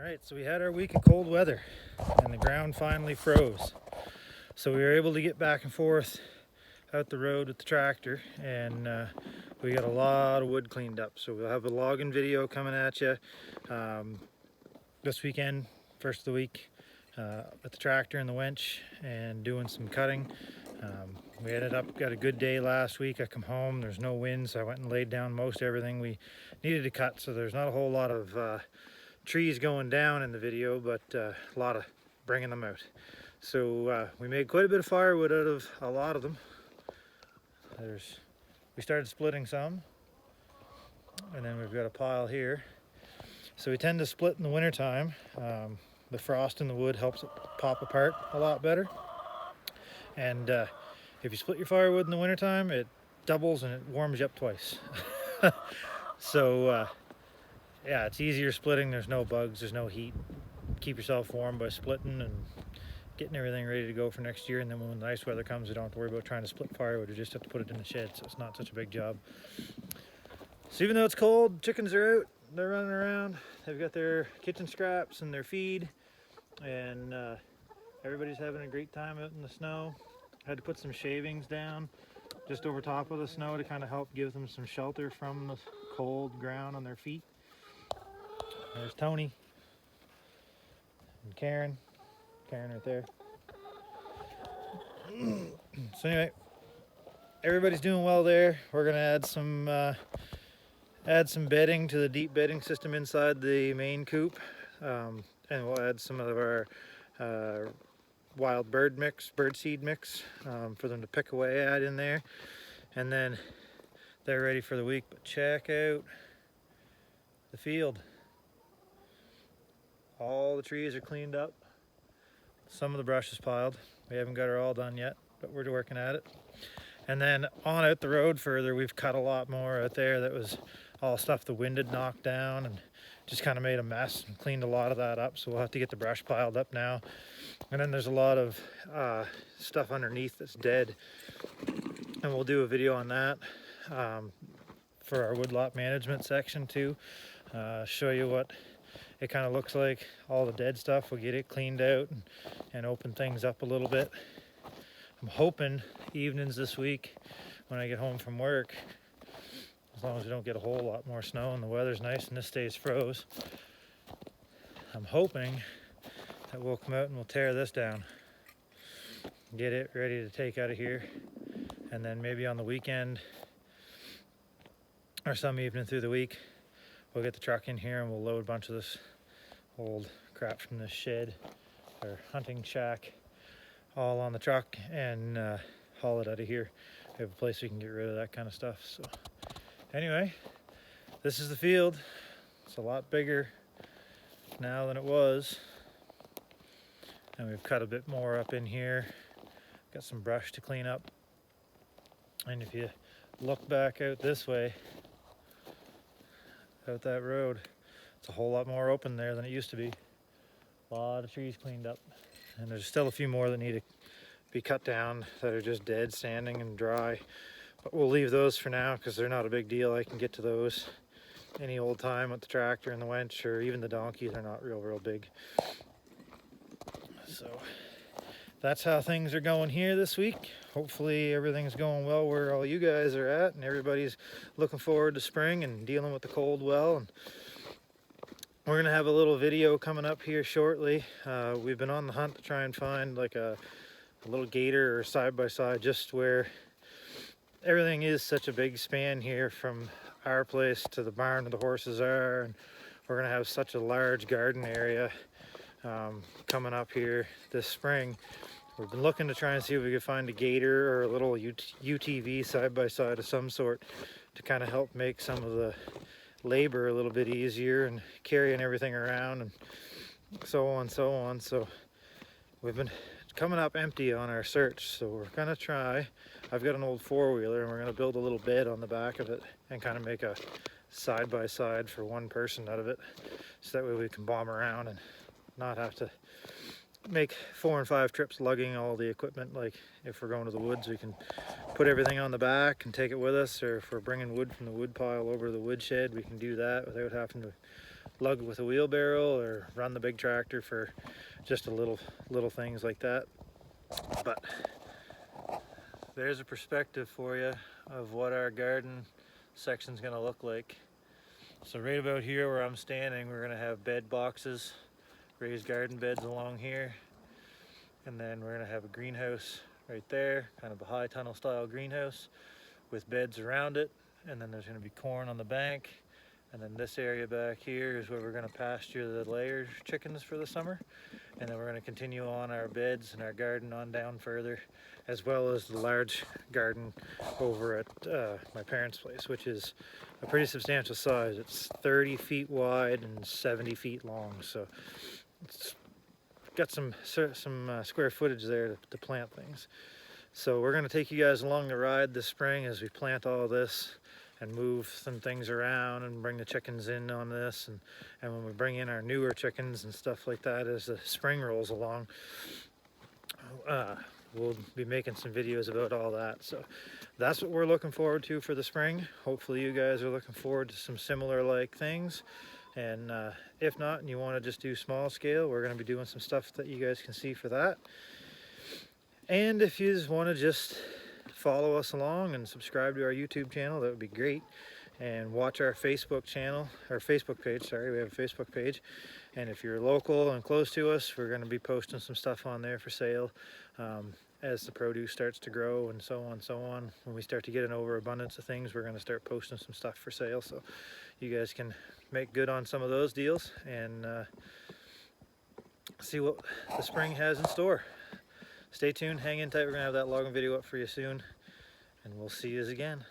Alright, so we had our week of cold weather and the ground finally froze. So we were able to get back and forth out the road with the tractor, and we got a lot of wood cleaned up. So we'll have a logging video coming at you this weekend, first of the week, with the tractor and the winch and doing some cutting. We got a good day last week. I come home, there's no wind, so I went and laid down most everything we needed to cut. So there's not a whole lot of trees going down in the video, but a lot of bringing them out. So we made quite a bit of firewood out of a lot of them. We started splitting some, and then we've got a pile here. So we tend to split in the winter time. The frost in the wood helps it pop apart a lot better. And if you split your firewood in the winter time, it doubles and it warms you up twice. So yeah, it's easier splitting. There's no bugs, there's no heat. Keep yourself warm by splitting and getting everything ready to go for next year. And then when the nice weather comes, you don't have to worry about trying to split firewood. You just have to put it in the shed, so it's not such a big job. So even though it's cold, chickens are out, they're running around. They've got their kitchen scraps and their feed, and everybody's having a great time out in the snow. I had to put some shavings down just over top of the snow to kind of help give them some shelter from the cold ground on their feet. There's Tony and Karen right there. So anyway, everybody's doing well there. We're gonna add some bedding to the deep bedding system inside the main coop, and we'll add some of our wild bird seed mix for them to pick away at in there, and then they're ready for the week. But check out the field. All the trees are cleaned up. Some of the brush is piled. We haven't got her all done yet, but we're working at it. And then on out the road further, we've cut a lot more out there that was all stuff the wind had knocked down and just kind of made a mess, and cleaned a lot of that up. So we'll have to get the brush piled up now. And then there's a lot of stuff underneath that's dead, and we'll do a video on that for our woodlot management section too. Show you what it kind of looks like, all the dead stuff. We'll get it cleaned out and open things up a little bit. I'm hoping evenings this week when I get home from work, as long as we don't get a whole lot more snow and the weather's nice and this stays froze, I'm hoping that we'll come out and we'll tear this down, get it ready to take out of here, and then maybe on the weekend or some evening through the week, we'll get the truck in here and we'll load a bunch of this old crap from this shed or hunting shack all on the truck and haul it out of here. We have a place we can get rid of that kind of stuff. So anyway, this is the field. It's a lot bigger now than it was, and we've cut a bit more up in here. Got some brush to clean up, and if you look back out this way, out that road, it's a whole lot more open there than it used to be. A lot of trees cleaned up, and there's still a few more that need to be cut down that are just dead, standing and dry, but we'll leave those for now because they're not a big deal. I can get to those any old time with the tractor and the winch, or even the donkey. They're not real big. So that's how things are going here this week. Hopefully everything's going well where all you guys are at, and everybody's looking forward to spring and dealing with the cold well. And we're gonna have a little video coming up here shortly. We've been on the hunt to try and find like a little gator or side-by-side, just where everything is such a big span here from our place to the barn where the horses are, and we're gonna have such a large garden area coming up here this spring. We've been looking to try and see if we could find a gator or a little UTV side-by-side of some sort to kind of help make some of the labor a little bit easier and carrying everything around and so on. So we've been coming up empty on our search, so we're gonna try. I've got an old four-wheeler, and we're gonna build a little bed on the back of it and kind of make a side-by-side for one person out of it, so that way we can bomb around and not have to make 4 and 5 trips lugging all the equipment. Like if we're going to the woods, we can put everything on the back and take it with us, or if we're bringing wood from the wood pile over to the woodshed, we can do that without having to lug with a wheelbarrow or run the big tractor for just little things like that. But there's a perspective for you of what our garden section's going to look like. So right about here where I'm standing, we're going to have bed boxes, raised garden beds along here, and then we're going to have a greenhouse right there, kind of a high tunnel style greenhouse with beds around it, and then there's going to be corn on the bank, and then this area back here is where we're going to pasture the layer chickens for the summer, and then we're going to continue on our beds and our garden on down further, as well as the large garden over at my parents' place, which is a pretty substantial size. It's 30 feet wide and 70 feet long, so it's got some square footage there to plant things. So we're going to take you guys along the ride this spring as we plant all this and move some things around and bring the chickens in on this, and when we bring in our newer chickens and stuff like that as the spring rolls along, we'll be making some videos about all that. So that's what we're looking forward to for the spring. Hopefully you guys are looking forward to some similar like things, and if not, and you want to just do small scale, we're going to be doing some stuff that you guys can see for that. And if you just want to just follow us along and subscribe to our YouTube channel, that would be great. And watch our Facebook channel, our Facebook page, sorry, we have a Facebook page. And if you're local and close to us, we're going to be posting some stuff on there for sale as the produce starts to grow and so on, so on. When we start to get an overabundance of things, we're going to start posting some stuff for sale, so you guys can make good on some of those deals and see what the spring has in store. Stay tuned, hang in tight, we're going to have that logging video up for you soon, and we'll see you again.